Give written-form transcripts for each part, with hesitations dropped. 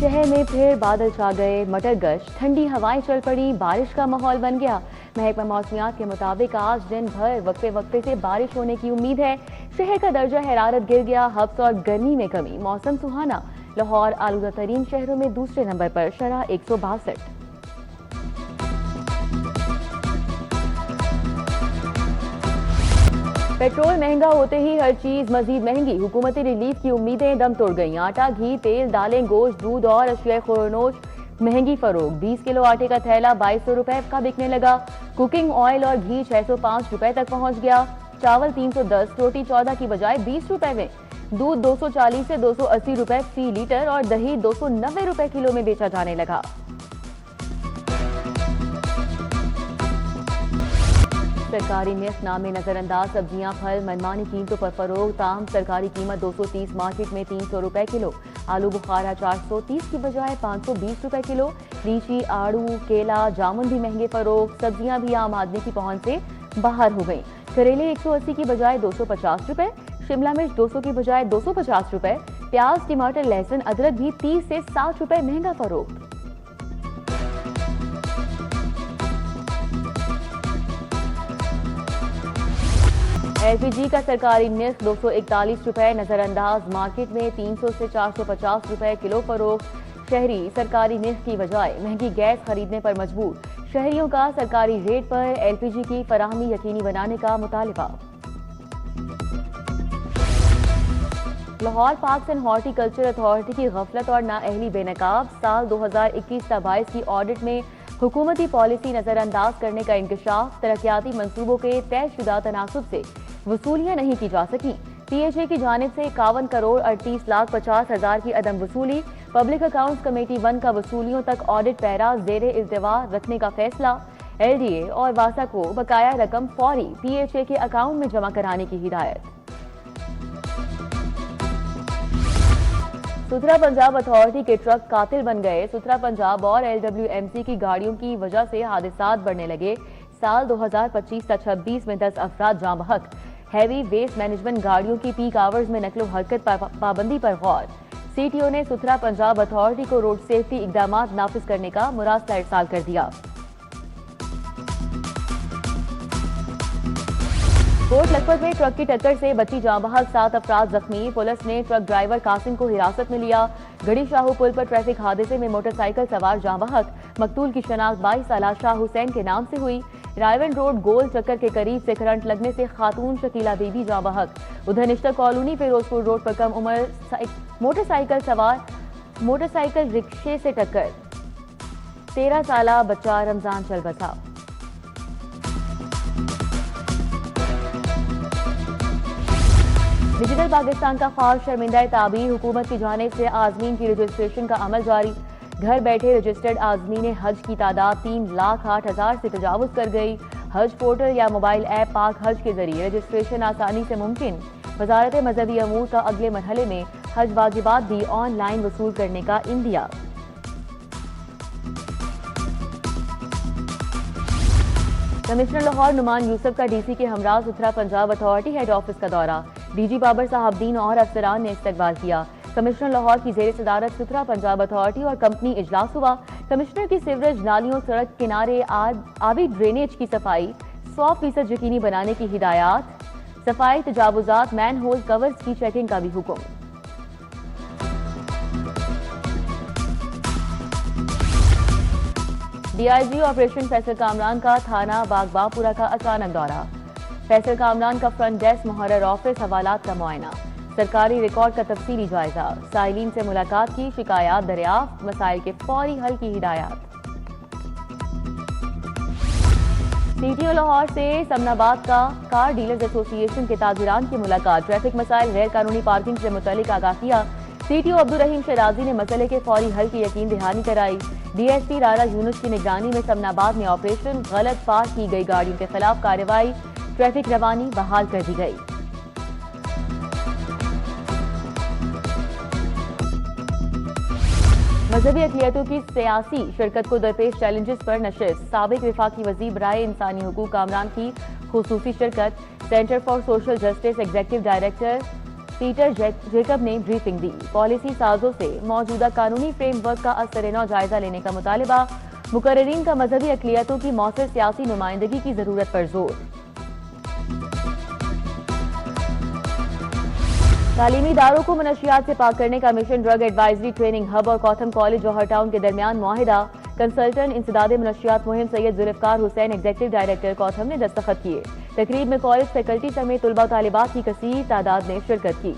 शहर में फिर बादल छा गए, मटर गश्त, ठंडी हवाएं चल पड़ी, बारिश का माहौल बन गया। महकमा मौसमियात के मुताबिक आज दिन भर वक्फे वक्फे से बारिश होने की उम्मीद है। शहर का दर्जा हरारत गिर गया, हब्स और गर्मी में कमी, मौसम सुहाना। लाहौर आलूदा तरीन शहरों में दूसरे नंबर पर, शरह 162। पेट्रोल महंगा होते ही हर चीज मजीद महंगी, हुकूमती रिलीफ की उम्मीदें दम तोड़ गईं। आटा, घी, तेल, दालें, गोश्त, दूध और अशिया खुरनोश महंगी फरोग। 20 किलो आटे का थैला 2200 रुपए का बिकने लगा। कुकिंग ऑयल और घी 605 रुपए तक पहुंच गया। चावल 310, रोटी 14 की बजाय 20 रुपए में। दूध 240 से 280 रुपए फी लीटर और दही 290 रुपए किलो में बेचा जाने लगा। सरकारी नियत नामे नजरअंदाज सब्जियां, फल मनमानी कीमतों पर फरोग। ताम सरकारी कीमत 230, मार्केट में 300 रुपए किलो। आलू बुखारा 430 की बजाय 520 रुपए किलो। लीची, आड़ू, केला, जामुन भी महंगे फरोग। सब्जियां भी आम आदमी की पहुंच से बाहर हो गई। करेले 180 की बजाय 250 रुपए। शिमला मिर्च 200 की बजाय 250 रुपए। प्याज, टमाटर, लहसुन, अदरक भी 30 से 60 रुपए महंगा फरोग। एलपीजी का सरकारी निर्ख 241 रुपए नजरअंदाज, मार्केट में 300 से 450 रुपए किलो फरोग। शहरी सरकारी निर्ख की बजाय महंगी गैस खरीदने पर मजबूर। शहरियों का सरकारी रेट पर एलपीजी की फराहमी यकीनी बनाने का मुतालबा। Lahore parks and horticulture authority की गफलत और नाअहली बेनकाब। साल 2021-22 की ऑडिट में हुकूमती पॉलिसी नजरअंदाज करने का इंकशाफ। तरक्याती मंसूबों के तयशुदा तनासुब से वसूलियां नहीं की जा सकी। पीएचए की जानिब से 51 करोड़ 38,50,000 की अदम वसूली। पब्लिक अकाउंट्स कमेटी 1 का वसूलियों तक ऑडिट पैरा जेर इल्तिवा रखने का फैसला। एलडीए और वासा को बकाया रकम फौरी पीएचए के अकाउंट में जमा कराने की हिदायत। सुथरा पंजाब अथॉरिटी के ट्रक कातिल बन गए। सुथरा पंजाब और एलडब्ल्यूएमसी की गाड़ियों की वजह से हादसात बढ़ने लगे। साल 2025-26 में 10 अफराद जाँ बहक। हैवी वेस्ट मैनेजमेंट गाड़ियों की पीक आवर्स में नकलो हरकत पाबंदी पर गौर। सीटीओ ने सुथरा पंजाब अथॉरिटी को रोड सेफ्टी इकदामात नाफिज करने का मुरासला इरसाल कर दिया। कोट लखपत में ट्रक की टक्कर से बची जाँ बहक, 7 अफराद जख्मी। पुलिस ने ट्रक ड्राइवर कासिम को हिरासत में लिया। गढ़ी शाहू पुल पर ट्रैफिक हादसे में मोटरसाइकिल सवार जाँ बहक। मकतूल की शनाख्त 22 साला शाह हुसैन के नाम से हुई। रायवन रोड गोल चक्कर के करीब से करंट लगने से खातून शकीला बीबी जाँ बहक। उधर निश्ता कॉलोनी फिरोजपुर रोड पर कम उम्र मोटरसाइकिल सवार मोटरसाइकिल रिक्शे से टक्कर, 13 साला बच्चा रमजान चल बसा। डिजिटल पाकिस्तान का ख्वाब शर्मिंदा ताबीर। हुकूमत की जानिब से आजमीन की रजिस्ट्रेशन का अमल जारी। घर बैठे रजिस्टर्ड आजमीन हज की तादाद 3,08,000 से तजावुज कर गई। हज पोर्टल या मोबाइल ऐप पाक हज के जरिए रजिस्ट्रेशन आसानी से मुमकिन। वजारत मजहबी अमूर का अगले मरहले में हज वाजिबात भी ऑनलाइन वसूल करने का इंदिया। कमिश्नर लाहौर नुमान यूसुफ का डीसी के हमरा सुथरा पंजाब अथॉरिटी हेड ऑफिस का दौरा। डीजी बाबर साहबदीन और अफसरान ने इस्तकबाल किया। कमिश्नर लाहौर की जेर सदारत सुथरा पंजाब अथॉरिटी और कंपनी इजलास हुआ। कमिश्नर की सीवरेज नालियों, सड़क किनारे आबी ड्रेनेज की सफाई 100% यकीनी बनाने की हिदायत। सफाई, तजावुजात, मैन होल कवर्स की चेकिंग का भी हुक्म। डीआईजी ऑपरेशन फैसल कामरान का थाना बागबापुरा का अचानक दौरा। फैसल कामरान का फ्रंट डेस्क, मुहर्रर ऑफिस, हवालात का मुआयना। सरकारी रिकॉर्ड का तफसीली जायजा। साइलिन से मुलाकात की, शिकायत दरियाफ्त, मसाइल के फौरी हल की हिदायत। सीटीओ लाहौर से समनाबाद का कार डीलर्स एसोसिएशन के ताजिरान की मुलाकात। ट्रैफिक मसाइल, गैर कानूनी पार्किंग से मुतल्लिक आगाह किया। सीटीओ अब्दुल रहीम शराजी ने मसले के फौरी हल की यकीन दहानी कराई। डीएसपी रारा यूनुस की निगरानी में समनाबाद में ऑपरेशन। गलत पार्क की गई गाड़ियों के खिलाफ कार्रवाई। ट्रैफिक रवानी बहाल कर दी गई। मजहबी अक़लियतों की सियासी शिरकत को दरपेश चैलेंजेस पर नशिस्त। साबिक वफाकी वज़ीर बराए इंसानी हुकूक कामरान की खुसूसी शिरकत। Centre for social justice executive director Peter Jacob نے بریفنگ دی۔ پالیسی سازوں سے موجودہ قانونی فریم ورک کا اثر نو جائزہ لینے کا مطالبہ، مقررین کا مذہبی اقلیتوں کی مؤثر سیاسی نمائندگی کی ضرورت پر زور۔ تعلیمی اداروں کو منشیات سے پاک کرنے کا mission drug advisory training hub اور کوتھم کالج جوہر ٹاؤن کے درمیان معاہدہ، کنسلٹنٹ انسداد منشیات مہم سید ذوالفقار حسین ایگزیکٹو ڈائریکٹر کوتھم نے دستخط کیے۔ تقریب میں کالج فیکلٹی سمیت طلباء و طالبات کی کثیر تعداد نے شرکت کی۔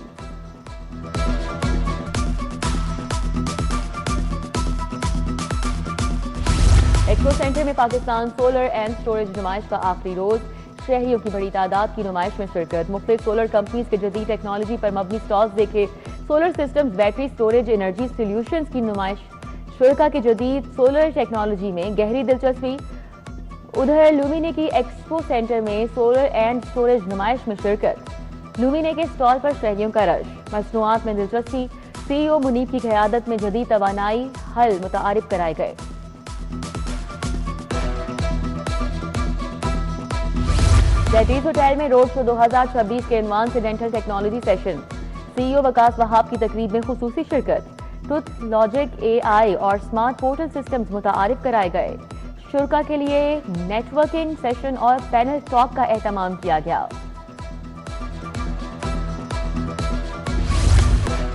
ایکسپو سینٹر میں پاکستان سولر اینڈ سٹوریج نمائش کا آخری روز، شہریوں کی بڑی تعداد کی نمائش میں شرکت۔ مختلف سولر کمپنیز کے جدید ٹیکنالوجی پر مبنی سٹالز دیکھے۔ Solar systems, battery storage, energy solutions کی نمائش۔ شرکا کی جدید سولر ٹیکنالوجی میں گہری دلچسپی۔ ادھر لومینے کی ایکسپو سینٹر میں سولر اینڈ سٹوریج نمائش میں شرکت۔ لومینے کے سٹال پر شہریوں کا رش۔ مصنوعات میں دلچسپی۔ سی ای او منیب کی قیادت میں جدید توانائی حل متعارف کرائے گئے۔ زیتیس ہوٹل میں روڈ شو 2026 کے عنوان سے ڈینٹل ٹیکنالوجی سیشن۔ سی ای او وقاص وہاب کی تقریب میں خصوصی شرکت۔ ٹوتھ لاجک اے آئی اور سمارٹ پورٹل سسٹمز متعارف کرائے گئے۔ شرکا کے لیے نیٹ ورکنگ سیشن اور پینل ٹاک کا اہتمام کیا گیا۔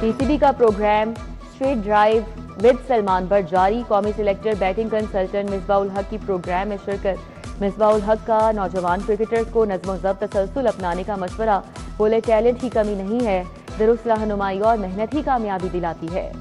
پی سی بی کا programme street drive with Salman Butt جاری۔ قومی سلیکٹر بیٹنگ کنسلٹنٹ مصباح الحق کی پروگرام میں شرکت۔ مصباح الحق کا نوجوان کرکٹرز کو نظم و ضبط تسلسل اپنانے کا مشورہ، بولے ٹیلنٹ کی کمی نہیں ہے، درست رہنمائی اور محنت ہی کامیابی دلاتی ہے۔